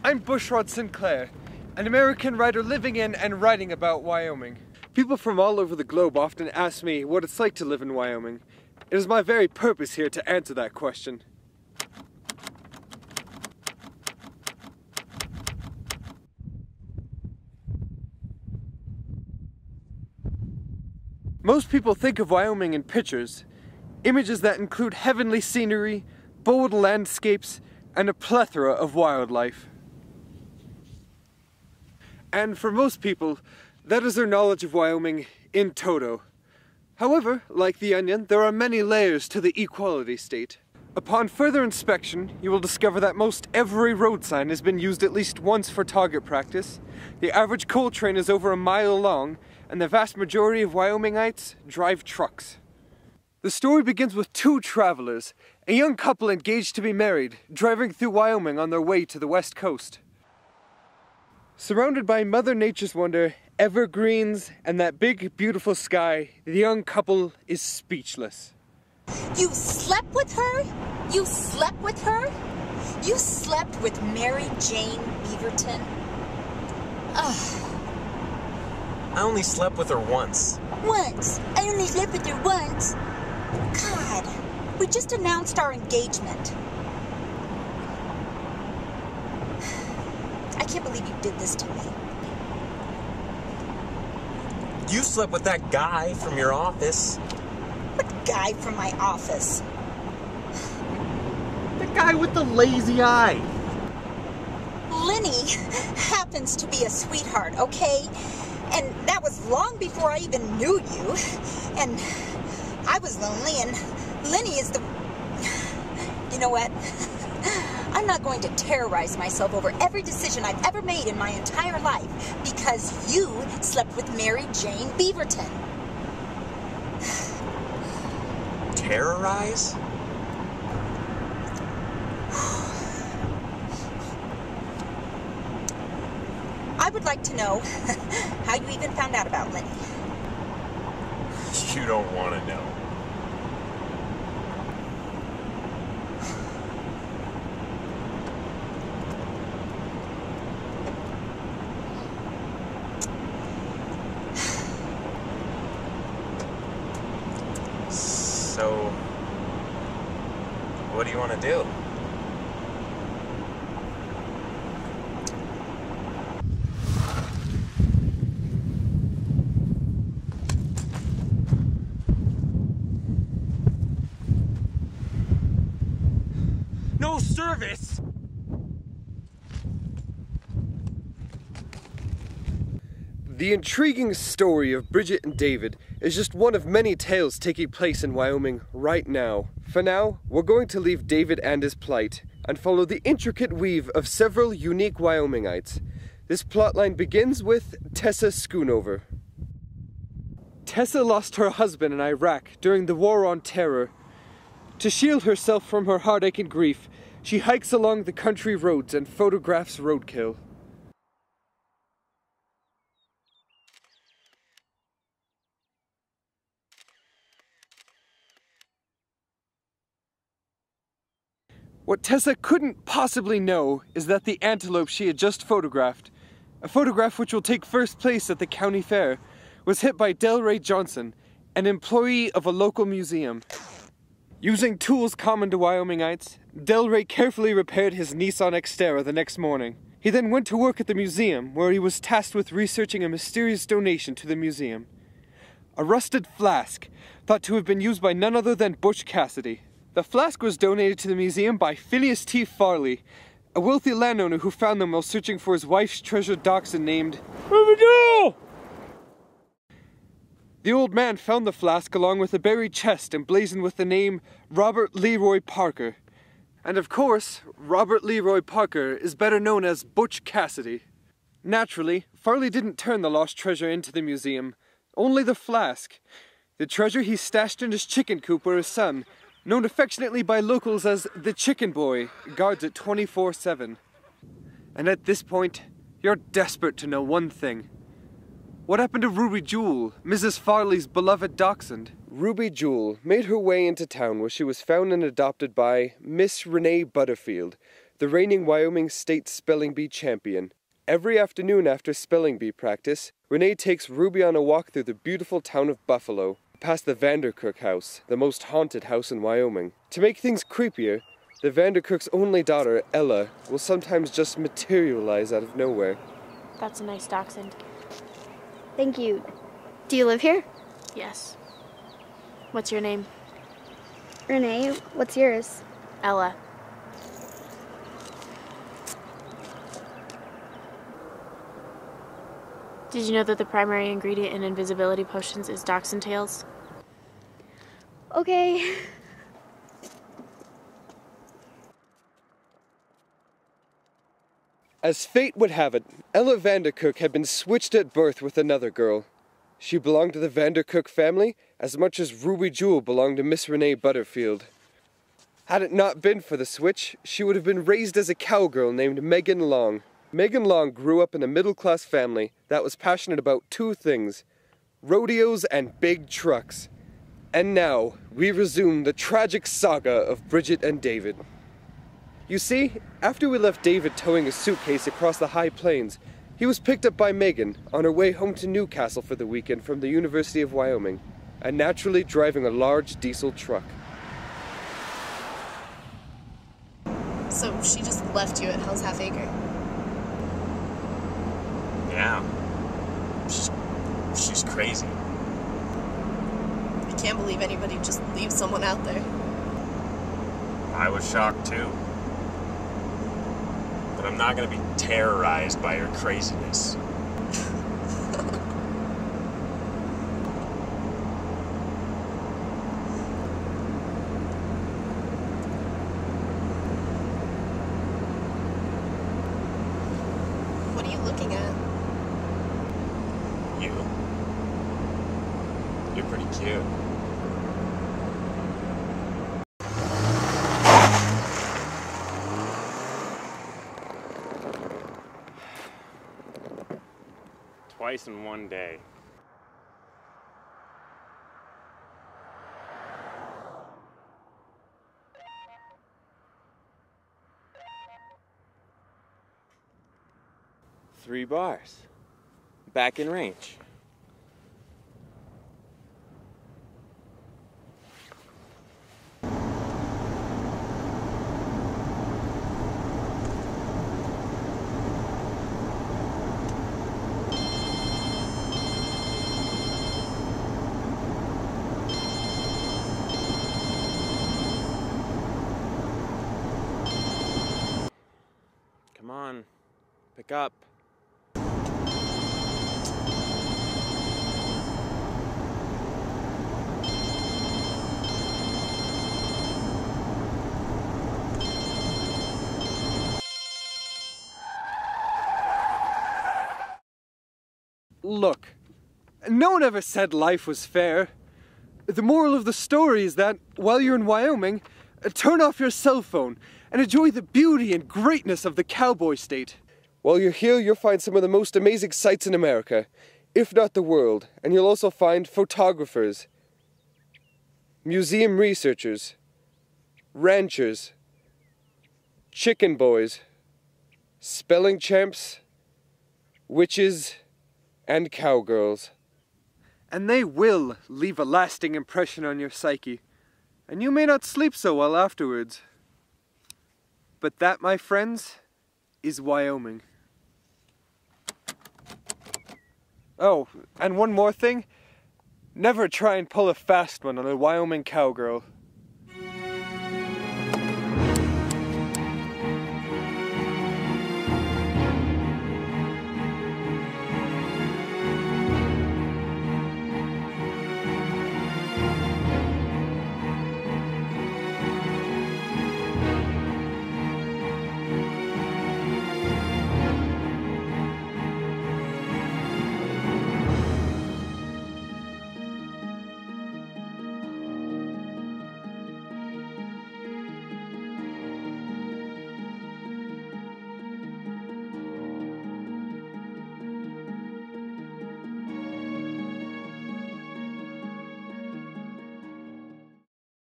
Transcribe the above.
I'm Bushrod Sinclair, an American writer living in and writing about Wyoming. People from all over the globe often ask me what it's like to live in Wyoming. It is my very purpose here to answer that question. Most people think of Wyoming in pictures, images that include heavenly scenery, bold landscapes, and a plethora of wildlife. And for most people, that is their knowledge of Wyoming in toto. However, like the onion, there are many layers to the equality state. Upon further inspection, you will discover that most every road sign has been used at least once for target practice, the average coal train is over a mile long, and the vast majority of Wyomingites drive trucks. The story begins with two travelers, a young couple engaged to be married, driving through Wyoming on their way to the west coast. Surrounded by Mother Nature's wonder, evergreens, and that big, beautiful sky, the young couple is speechless. You slept with her? You slept with her? You slept with Mary Jane Beaverton? Ugh. I only slept with her once. Once? I only slept with her once? God, we just announced our engagement. I can't believe you did this to me. You slept with that guy from your office. What guy from my office? The guy with the lazy eye. Lenny happens to be a sweetheart, okay? And that was long before I even knew you. And I was lonely, and Lenny is the... You know what? I'm not going to terrorize myself over every decision I've ever made in my entire life because you slept with Mary Jane Beaverton. Terrorize? I would like to know how you even found out about Lenny. You don't want to know. So, what do you want to do? No service! The intriguing story of Bridget and David is just one of many tales taking place in Wyoming right now. For now, we're going to leave David and his plight and follow the intricate weave of several unique Wyomingites. This plotline begins with Tessa Schoonover. Tessa lost her husband in Iraq during the War on Terror. To shield herself from her heartache and grief, she hikes along the country roads and photographs roadkill. What Tessa couldn't possibly know is that the antelope she had just photographed, a photograph which will take first place at the county fair, was hit by Delray Johnson, an employee of a local museum. Using tools common to Wyomingites, Delray carefully repaired his Nissan Xterra the next morning. He then went to work at the museum, where he was tasked with researching a mysterious donation to the museum. A rusted flask, thought to have been used by none other than Butch Cassidy. The flask was donated to the museum by Phineas T. Farley, a wealthy landowner who found them while searching for his wife's treasured dachshund named Ruby. The old man found the flask along with a buried chest emblazoned with the name Robert Leroy Parker. And of course, Robert Leroy Parker is better known as Butch Cassidy. Naturally, Farley didn't turn the lost treasure into the museum, only the flask. The treasure he stashed in his chicken coop where his son, known affectionately by locals as the Chicken Boy, guards it 24/7. And at this point, you're desperate to know one thing. What happened to Ruby Jewel, Mrs. Farley's beloved dachshund? Ruby Jewel made her way into town where she was found and adopted by Miss Renee Butterfield, the reigning Wyoming State Spelling Bee champion. Every afternoon after spelling bee practice, Renee takes Ruby on a walk through the beautiful town of Buffalo, past the Vandercook house, the most haunted house in Wyoming. To make things creepier, the Vandercook's only daughter, Ella, will sometimes just materialize out of nowhere. That's a nice dachshund. Thank you. Do you live here? Yes. What's your name? Renee, what's yours? Ella. Did you know that the primary ingredient in invisibility potions is dachshund tails? Okay. As fate would have it, Ella Vandercook had been switched at birth with another girl. She belonged to the Vandercook family as much as Ruby Jewel belonged to Miss Renee Butterfield. Had it not been for the switch, she would have been raised as a cowgirl named Megan Long. Megan Long grew up in a middle-class family that was passionate about two things: rodeos and big trucks. And now, we resume the tragic saga of Bridget and David. You see, after we left David towing a suitcase across the high plains, he was picked up by Megan on her way home to Newcastle for the weekend from the University of Wyoming, and naturally driving a large diesel truck. So she just left you at Hell's Half Acre? Yeah. She's crazy. I can't believe anybody just leaves someone out there. I was shocked too. But I'm not gonna be terrorized by her craziness. What are you looking at? You? You're pretty cute. Twice in one day. Three bars. Back in range. Come on, pick up. Look, no one ever said life was fair. The moral of the story is that, while you're in Wyoming, turn off your cell phone and enjoy the beauty and greatness of the cowboy state. While you're here, you'll find some of the most amazing sights in America, if not the world, and you'll also find photographers, museum researchers, ranchers, chicken boys, spelling champs, witches, and cowgirls. And they will leave a lasting impression on your psyche, and you may not sleep so well afterwards. But that, my friends, is Wyoming. Oh, and one more thing. Never try and pull a fast one on a Wyoming cowgirl.